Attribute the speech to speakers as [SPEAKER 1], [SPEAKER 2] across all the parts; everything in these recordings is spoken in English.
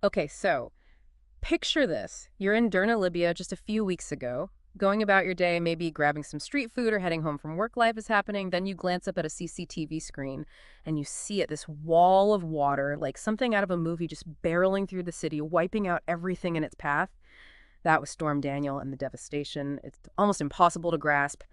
[SPEAKER 1] Okay, so picture this. You're in Derna-Libya just a few weeks ago, going about your day, maybe grabbing some street food or heading home from work. Life is happening. Then you glance up at a CCTV screen and you see it, this wall of water, like something out of a movie just barreling through the city, wiping out everything in its path. That was Storm Daniel and the devastation. It's almost impossible to grasp.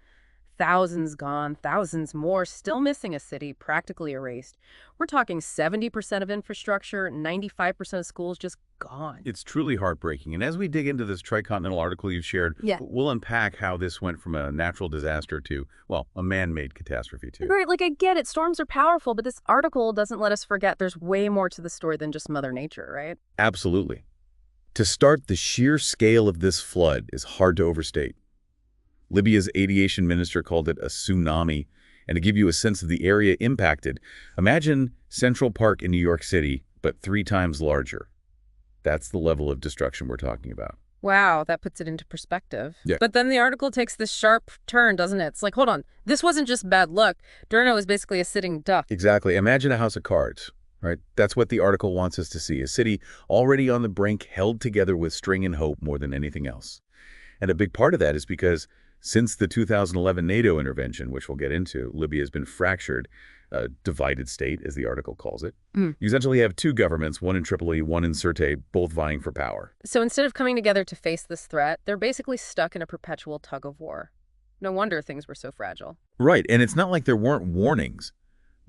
[SPEAKER 1] Thousands gone, thousands more still missing, a city practically erased. We're talking 70% of infrastructure, 95% of schools just gone.
[SPEAKER 2] It's truly heartbreaking. And as we dig into this Tricontinental article you've shared,
[SPEAKER 1] Yeah.
[SPEAKER 2] we'll unpack how this went from a natural disaster to, well, a man-made catastrophe too.
[SPEAKER 1] Right, like I get it, storms are powerful, but this article doesn't let us forget there's way more to the story than just Mother Nature, right?
[SPEAKER 2] Absolutely. To start, the sheer scale of this flood is hard to overstate. Libya's aviation minister called it a tsunami. And to give you a sense of the area impacted, imagine Central Park in New York City, but 3 times larger. That's the level of destruction we're talking about.
[SPEAKER 1] Wow, that puts it into perspective.
[SPEAKER 2] Yeah.
[SPEAKER 1] But then the article takes this sharp turn, doesn't it? It's like, hold on, this wasn't just bad luck. Derna was basically a sitting duck.
[SPEAKER 2] Exactly. Imagine a house of cards, right? That's what the article wants us to see, a city already on the brink, held together with string and hope more than anything else. And a big part of that is because since the 2011 NATO intervention, which we'll get into, Libya has been fractured, a divided state, as the article calls it. You essentially have 2 governments, one in Tripoli, one in Sirte, both vying for power.
[SPEAKER 1] So instead of coming together to face this threat, they're basically stuck in a perpetual tug of war. No wonder things were so fragile.
[SPEAKER 2] Right, and it's not like there weren't warnings.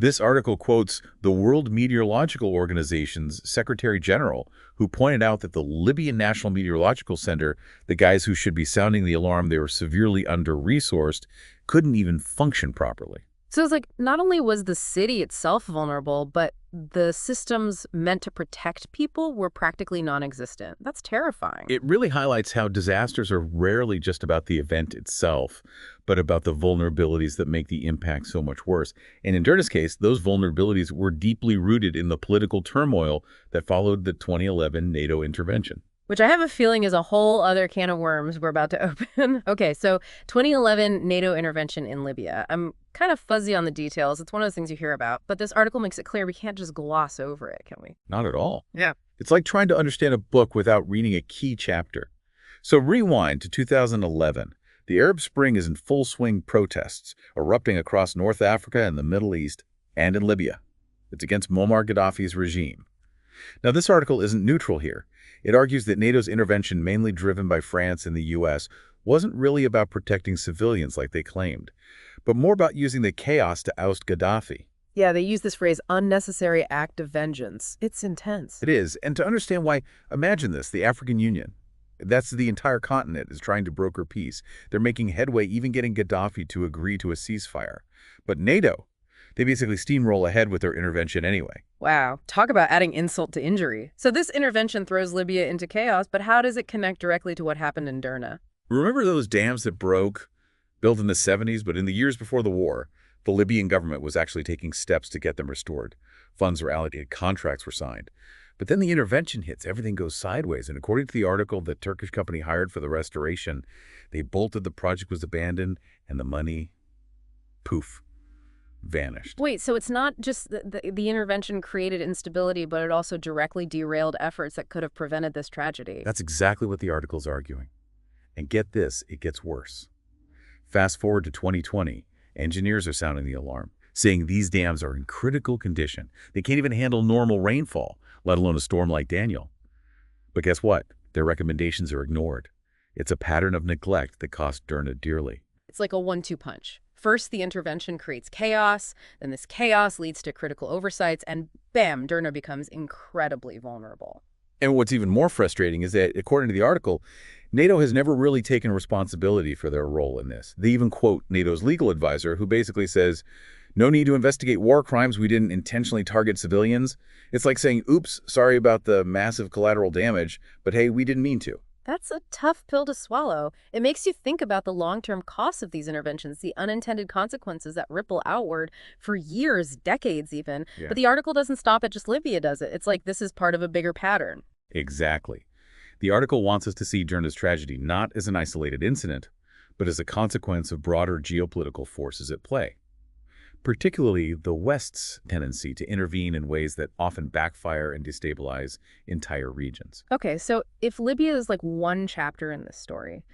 [SPEAKER 2] This article quotes the World Meteorological Organization's Secretary General, who pointed out that the Libyan National Meteorological Center, the guys who should be sounding the alarm they were severely under-resourced, couldn't even function properly.
[SPEAKER 1] So it's like, not only was the city itself vulnerable, but the systems meant to protect people were practically non-existent. That's terrifying.
[SPEAKER 2] It really highlights how disasters are rarely just about the event itself, but about the vulnerabilities that make the impact so much worse. And in Derna's case, those vulnerabilities were deeply rooted in the political turmoil that followed the 2011 NATO intervention.
[SPEAKER 1] Which I have a feeling is a whole other can of worms we're about to open. Okay, so 2011 NATO intervention in Libya. I'm kind of fuzzy on the details. It's one of those things you hear about. But this article makes it clear we can't just gloss over it, can we?
[SPEAKER 2] Not at all.
[SPEAKER 1] Yeah.
[SPEAKER 2] It's like trying to understand a book without reading a key chapter. So rewind to 2011. The Arab Spring is in full swing, protests erupting across North Africa and the Middle East and in Libya. It's against Muammar Gaddafi's regime. Now, this article isn't neutral here. It argues that NATO's intervention, mainly driven by France and the U.S., wasn't really about protecting civilians like they claimed, but more about using the chaos to oust Gaddafi.
[SPEAKER 1] Yeah, they use this phrase, unnecessary act of vengeance. It's intense.
[SPEAKER 2] It is, and to understand why, imagine this, the African Union. That's the entire continent is trying to broker peace. They're making headway, even getting Gaddafi to agree to a ceasefire. But NATO, they basically steamroll ahead with their intervention anyway.
[SPEAKER 1] Wow, talk about adding insult to injury. So this intervention throws Libya into chaos, but how does it connect directly to what happened in Derna?
[SPEAKER 2] Remember those dams that broke, built in the 70s, but in the years before the war, the Libyan government was actually taking steps to get them restored. Funds were allocated, contracts were signed. But then the intervention hits, everything goes sideways. And according to the article the Turkish company hired for the restoration, they bolted, the project was abandoned, and the money, poof, vanished.
[SPEAKER 1] Wait, so it's not just the intervention created instability, but it also directly derailed efforts that could have prevented this tragedy.
[SPEAKER 2] That's exactly what the article's arguing. And get this, it gets worse. Fast forward to 2020, engineers are sounding the alarm, saying these dams are in critical condition. They can't even handle normal rainfall, let alone a storm like Daniel. But guess what? Their recommendations are ignored. It's a pattern of neglect that cost Derna dearly.
[SPEAKER 1] It's like a 1-2 punch. First, the intervention creates chaos, then this chaos leads to critical oversights, and bam, Derna becomes incredibly vulnerable.
[SPEAKER 2] And what's even more frustrating is that, according to the article, NATO has never really taken responsibility for their role in this. They even quote NATO's legal advisor, who basically says, no need to investigate war crimes. We didn't intentionally target civilians. It's like saying, oops, sorry about the massive collateral damage, but hey, we didn't mean to.
[SPEAKER 1] That's a tough pill to swallow. It makes you think about the long-term costs of these interventions, the unintended consequences that ripple outward for years, decades even.
[SPEAKER 2] Yeah.
[SPEAKER 1] But the article doesn't stop at just Libya, does it? It's like this is part of a bigger pattern.
[SPEAKER 2] Exactly. The article wants us to see Derna's tragedy not as an isolated incident, but as a consequence of broader geopolitical forces at play. particularly the West's tendency to intervene in ways that often backfire and destabilize entire regions.
[SPEAKER 1] Okay, so if Libya is like one chapter in this story,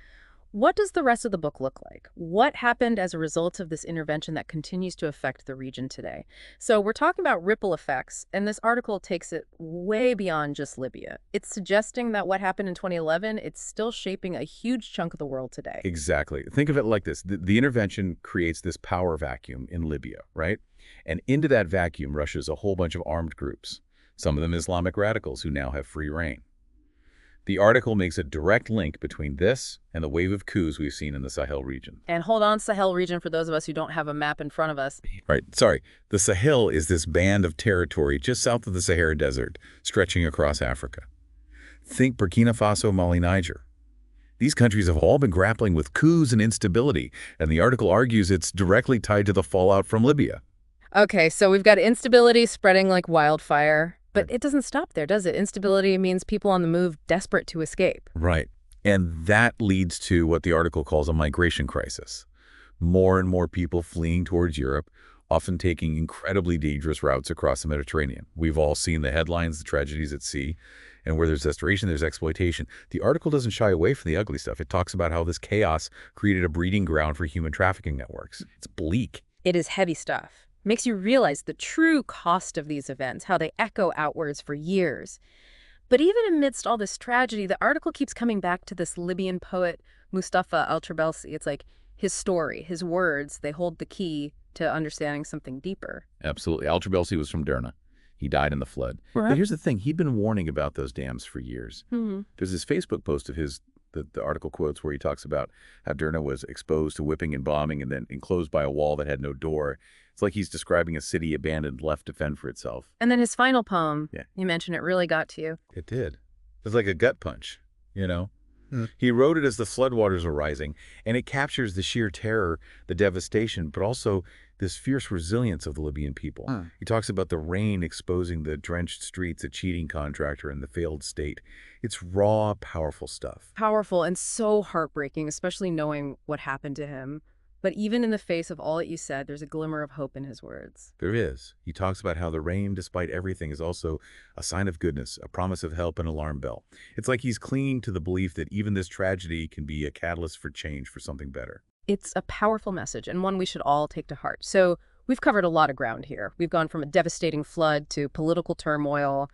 [SPEAKER 1] what does the rest of the book look like? What happened as a result of this intervention that continues to affect the region today? So we're talking about ripple effects, and this article takes it way beyond just Libya. It's suggesting that what happened in 2011, it's still shaping a huge chunk of the world today.
[SPEAKER 2] Exactly. Think of it like this. The intervention creates this power vacuum in Libya, right? And into that vacuum rushes a whole bunch of armed groups, some of them Islamic radicals who now have free reign. The article makes a direct link between this and the wave of coups we've seen in the Sahel region.
[SPEAKER 1] And hold on, Sahel region, for those of us who don't have a map in front of us.
[SPEAKER 2] Right. Sorry. The Sahel is this band of territory just south of the Sahara Desert, stretching across Africa. Think Burkina Faso, Mali, Niger. These countries have all been grappling with coups and instability, and the article argues it's directly tied to the fallout from Libya.
[SPEAKER 1] Okay, so we've got instability spreading like wildfire. But it doesn't stop there, does it? Instability means people on the move desperate to escape.
[SPEAKER 2] Right. And that leads to what the article calls a migration crisis. More and more people fleeing towards Europe, often taking incredibly dangerous routes across the Mediterranean. We've all seen the headlines, the tragedies at sea, and where there's desperation, there's exploitation. The article doesn't shy away from the ugly stuff. It talks about how this chaos created a breeding ground for human trafficking networks. It's bleak.
[SPEAKER 1] It is heavy stuff. Makes you realize the true cost of these events, how they echo outwards for years. But even amidst all this tragedy, the article keeps coming back to this Libyan poet, Mustafa al-Trabelsi. It's like his story, his words, they hold the key to understanding something deeper.
[SPEAKER 2] Absolutely. Al-Trabelsi was from Derna. He died in the flood.
[SPEAKER 1] Right.
[SPEAKER 2] But here's the thing. He'd been warning about those dams for years. There's this Facebook post of his, the article quotes, where he talks about how Derna was exposed to whipping and bombing and then enclosed by a wall that had no door. It's like he's describing a city abandoned, left to fend for itself.
[SPEAKER 1] And then his final poem,
[SPEAKER 2] Yeah.
[SPEAKER 1] you mentioned, it really got to you.
[SPEAKER 2] It did. It was like a gut punch, you know? He wrote it as the floodwaters were rising, and it captures the sheer terror, the devastation, but also this fierce resilience of the Libyan people. He talks about the rain exposing the drenched streets, a cheating contractor, and the failed state. It's raw, powerful stuff.
[SPEAKER 1] Powerful and so heartbreaking, especially knowing what happened to him. But even in the face of all that you said, there's a glimmer of hope in his words.
[SPEAKER 2] There is. He talks about how the rain, despite everything, is also a sign of goodness, a promise of help, an alarm bell. It's like he's clinging to the belief that even this tragedy can be a catalyst for change, for something better.
[SPEAKER 1] It's a powerful message and one we should all take to heart. So we've covered a lot of ground here. We've gone from a devastating flood to political turmoil,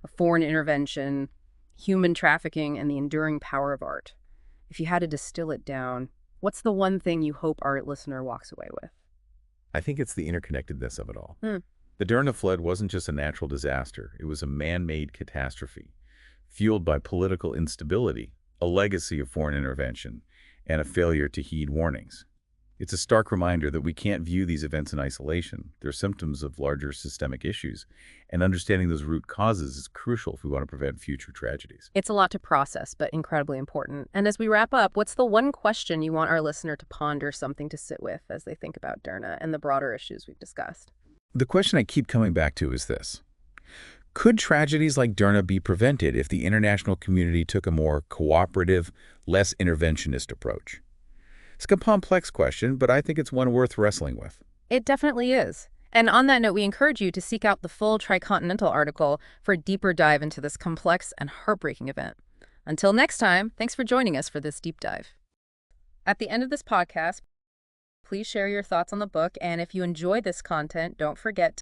[SPEAKER 1] a foreign intervention, human trafficking, and the enduring power of art. If you had to distill it down, what's the one thing you hope our listener walks away with?
[SPEAKER 2] I think it's the interconnectedness of it all. The Derna flood wasn't just a natural disaster. It was a man-made catastrophe, fueled by political instability, a legacy of foreign intervention, and a failure to heed warnings. It's a stark reminder that we can't view these events in isolation. They're symptoms of larger systemic issues, and understanding those root causes is crucial if we want to prevent future tragedies.
[SPEAKER 1] It's a lot to process, but incredibly important. And as we wrap up, what's the one question you want our listener to ponder, something to sit with as they think about Derna and the broader issues we've discussed?
[SPEAKER 2] The question I keep coming back to is this. Could tragedies like Derna be prevented if the international community took a more cooperative, less interventionist approach? It's a complex question, but I think it's one worth wrestling with.
[SPEAKER 1] It definitely is. And on that note, we encourage you to seek out the full Tricontinental article for a deeper dive into this complex and heartbreaking event. Until next time, thanks for joining us for this deep dive. At the end of this podcast, please share your thoughts on the book, and if you enjoy this content, don't forget